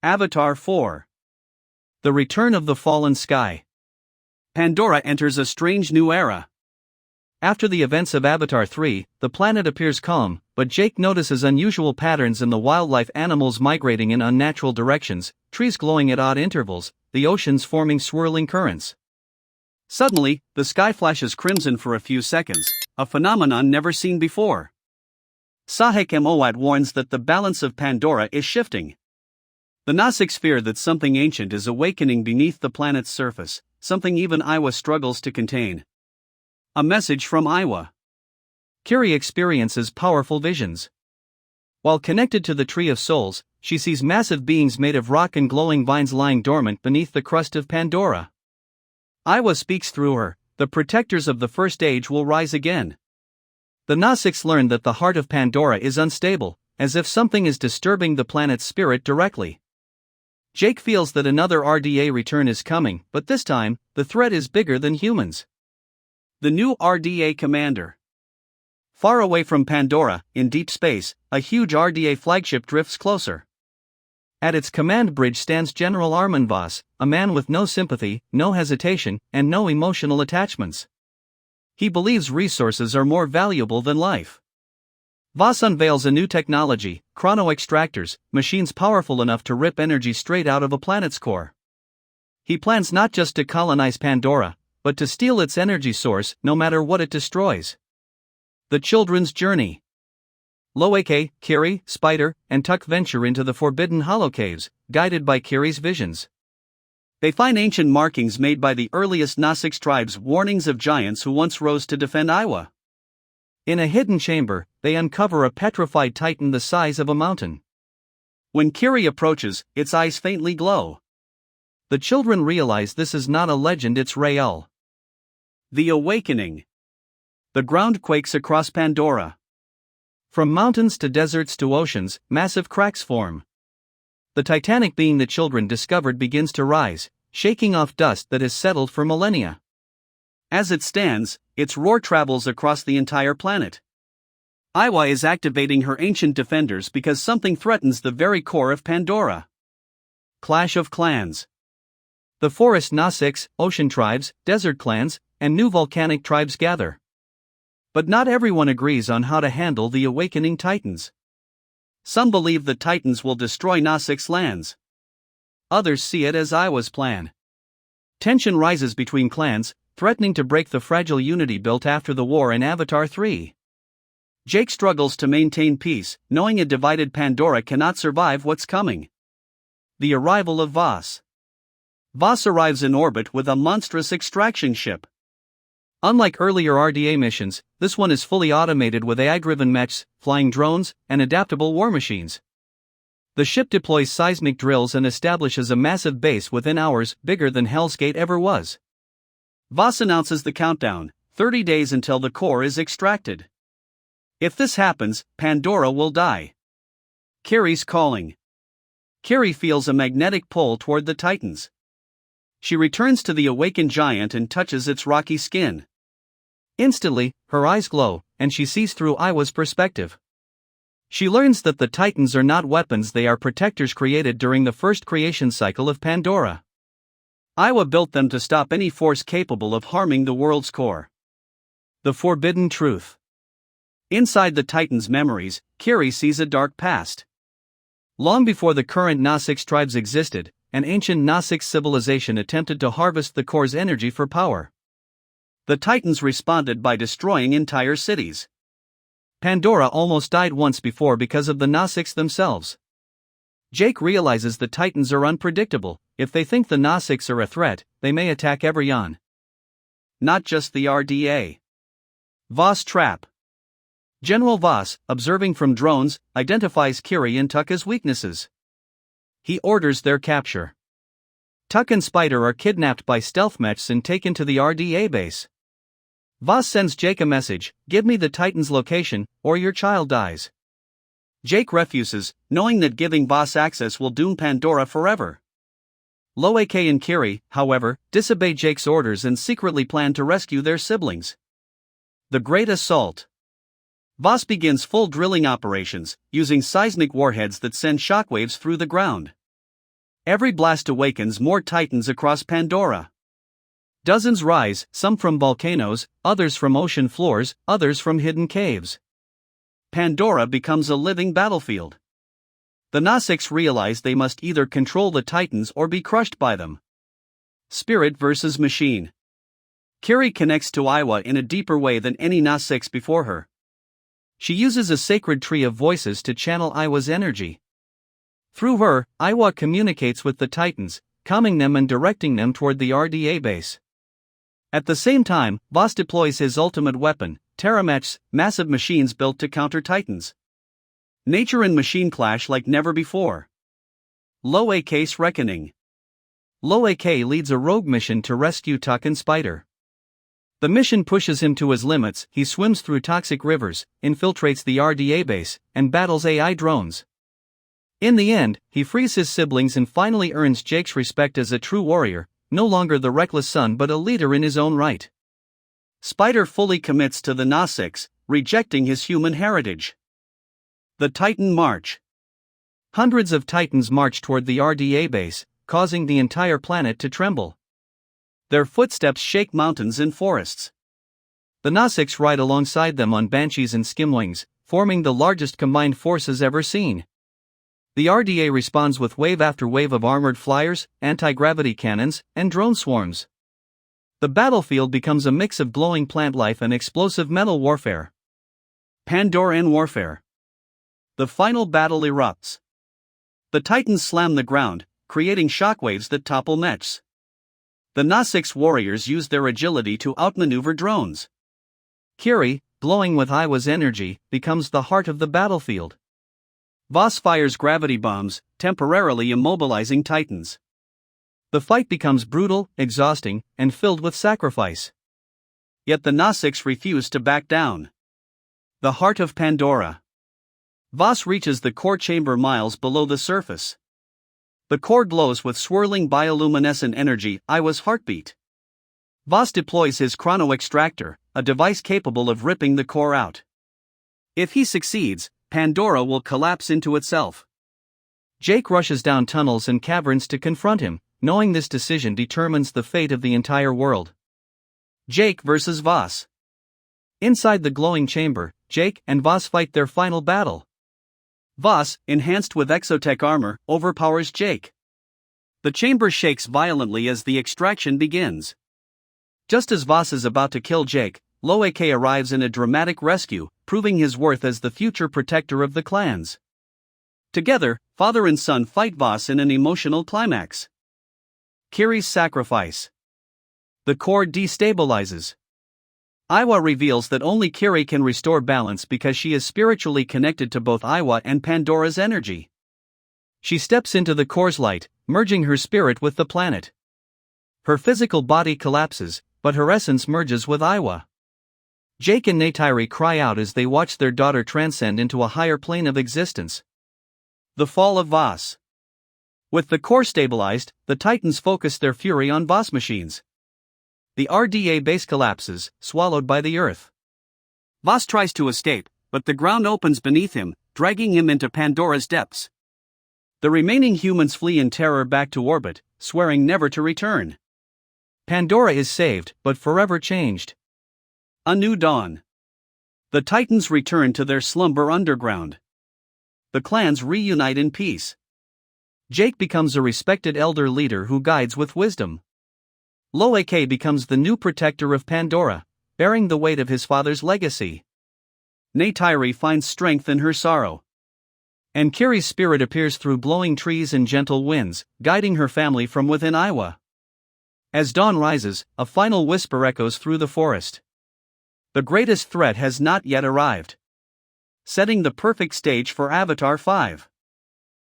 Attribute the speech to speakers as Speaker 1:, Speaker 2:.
Speaker 1: Avatar 4. The Return of the Fallen Sky. Pandora enters a strange new era. After the events of Avatar 3, the planet appears calm, but Jake notices unusual patterns in the wildlife, animals migrating in unnatural directions, trees glowing at odd intervals, the oceans forming swirling currents. Suddenly, the sky flashes crimson for a few seconds, a phenomenon never seen before. Sahek-Moat warns that the balance of Pandora is shifting. The Nasics fear that something ancient is awakening beneath the planet's surface, something even Iwa struggles to contain. A message from Iwa. Kiri experiences powerful visions. While connected to the Tree of Souls, she sees massive beings made of rock and glowing vines lying dormant beneath the crust of Pandora. Iwa speaks through her. The protectors of the First Age will rise again. The Nasics learn that the heart of Pandora is unstable, as if something is disturbing the planet's spirit directly. Jake feels that another RDA return is coming, but this time, the threat is bigger than humans. The new RDA commander. Far away from Pandora, in deep space, a huge RDA flagship drifts closer. At its command bridge stands General Armin Voss, a man with no sympathy, no hesitation, and no emotional attachments. He believes resources are more valuable than life. Voss unveils a new technology, chrono-extractors, machines powerful enough to rip energy straight out of a planet's core. He plans not just to colonize Pandora, but to steal its energy source, no matter what it destroys. The children's journey. Loeke, Kiri, Spider, and Tuck venture into the forbidden hollow caves, guided by Kiri's visions. They find ancient markings made by the earliest Nasics tribes, warnings of giants who once rose to defend Iwa. In a hidden chamber, they uncover a petrified titan the size of a mountain. When Kiri approaches, its eyes faintly glow. The children realize this is not a legend, it's real. The Awakening. The ground quakes across Pandora. From mountains to deserts to oceans, massive cracks form. The titanic being the children discovered begins to rise, shaking off dust that has settled for millennia. As it stands, its roar travels across the entire planet. Iwa is activating her ancient defenders because something threatens the very core of Pandora. Clash of Clans. The forest Nasics, ocean tribes, desert clans, and new volcanic tribes gather. But not everyone agrees on how to handle the awakening titans. Some believe the titans will destroy Nasics' lands. Others see it as Iwa's plan. Tension rises between clans, threatening to break the fragile unity built after the war in Avatar 3. Jake struggles to maintain peace, knowing a divided Pandora cannot survive what's coming. The arrival of Voss. Voss arrives in orbit with a monstrous extraction ship. Unlike earlier RDA missions, this one is fully automated with AI-driven mechs, flying drones, and adaptable war machines. The ship deploys seismic drills and establishes a massive base within hours, bigger than Hell's Gate ever was. Voss announces the countdown, 30 days until the core is extracted. If this happens, Pandora will die. Kiri's calling. Kiri feels a magnetic pull toward the Titans. She returns to the awakened giant and touches its rocky skin. Instantly, her eyes glow, and she sees through Iwa's perspective. She learns that the Titans are not weapons, they are protectors created during the first creation cycle of Pandora. Iwa built them to stop any force capable of harming the world's core. The Forbidden Truth. Inside the Titans' memories, Kiri sees a dark past. Long before the current Nasics tribes existed, an ancient Nasics civilization attempted to harvest the core's energy for power. The Titans responded by destroying entire cities. Pandora almost died once before because of the Nasics themselves. Jake realizes the Titans are unpredictable. If they think the Nasics are a threat, they may attack everyone. Not just the RDA. Voss trap. General Voss, observing from drones, identifies Kiri and Tuck as weaknesses. He orders their capture. Tuck and Spider are kidnapped by stealth mechs and taken to the RDA base. Voss sends Jake a message, "Give me the Titan's location, or your child dies." Jake refuses, knowing that giving Voss access will doom Pandora forever. Loeke and Kiri, however, disobey Jake's orders and secretly plan to rescue their siblings. The Great Assault. Voss begins full drilling operations, using seismic warheads that send shockwaves through the ground. Every blast awakens more titans across Pandora. Dozens rise, some from volcanoes, others from ocean floors, others from hidden caves. Pandora becomes a living battlefield. The Gnostics realize they must either control the titans or be crushed by them. Spirit versus machine. Kiri connects to Iwa in a deeper way than any Gnostics before her. She uses a sacred tree of voices to channel Iwa's energy. Through her, Iwa communicates with the titans, calming them and directing them toward the RDA base. At the same time, Voss deploys his ultimate weapon, Terramech's, massive machines built to counter titans. Nature and machine clash like never before. Low-AK's reckoning. Low-AK leads a rogue mission to rescue Tuck and Spider. The mission pushes him to his limits. He swims through toxic rivers, infiltrates the RDA base, and battles AI drones. In the end, he frees his siblings and finally earns Jake's respect as a true warrior, no longer the reckless son but a leader in his own right. Spider fully commits to the Gnostics, rejecting his human heritage. The Titan March. Hundreds of titans march toward the RDA base, causing the entire planet to tremble. Their footsteps shake mountains and forests. The Gnostics ride alongside them on banshees and skimwings, forming the largest combined forces ever seen. The RDA responds with wave after wave of armored flyers, anti-gravity cannons, and drone swarms. The battlefield becomes a mix of glowing plant life and explosive metal warfare. Pandoran warfare. The final battle erupts. The Titans slam the ground, creating shockwaves that topple mechs. The Gnostics warriors use their agility to outmaneuver drones. Kiri, glowing with Iwa's energy, becomes the heart of the battlefield. Voss fires gravity bombs, temporarily immobilizing titans. The fight becomes brutal, exhausting, and filled with sacrifice. Yet the Gnostics refuse to back down. The heart of Pandora. Voss reaches the core chamber miles below the surface. The core glows with swirling bioluminescent energy, Iwa's heartbeat. Voss deploys his chrono extractor, a device capable of ripping the core out. If he succeeds, Pandora will collapse into itself. Jake rushes down tunnels and caverns to confront him, knowing this decision determines the fate of the entire world. Jake versus Voss. Inside the glowing chamber, Jake and Voss fight their final battle. Voss, enhanced with exotech armor, overpowers Jake. The chamber shakes violently as the extraction begins. Just as Voss is about to kill Jake, Low-AK arrives in a dramatic rescue, proving his worth as the future protector of the clans. Together, father and son fight Voss in an emotional climax. Kiri's sacrifice. The core destabilizes. Iwa reveals that only Kiri can restore balance because she is spiritually connected to both Iwa and Pandora's energy. She steps into the core's light, merging her spirit with the planet. Her physical body collapses, but her essence merges with Iwa. Jake and Neytiri cry out as they watch their daughter transcend into a higher plane of existence. The fall of Voss. With the core stabilized, the Titans focus their fury on Voss machines. The RDA base collapses, swallowed by the earth. Voss tries to escape, but the ground opens beneath him, dragging him into Pandora's depths. The remaining humans flee in terror back to orbit, swearing never to return. Pandora is saved, but forever changed. A new dawn. The Titans return to their slumber underground. The clans reunite in peace. Jake becomes a respected elder leader who guides with wisdom. Low-AK becomes the new protector of Pandora, bearing the weight of his father's legacy. Neytiri finds strength in her sorrow. And Kiri's spirit appears through blowing trees and gentle winds, guiding her family from within Iwa. As dawn rises, a final whisper echoes through the forest. The greatest threat has not yet arrived. Setting the perfect stage for Avatar 5.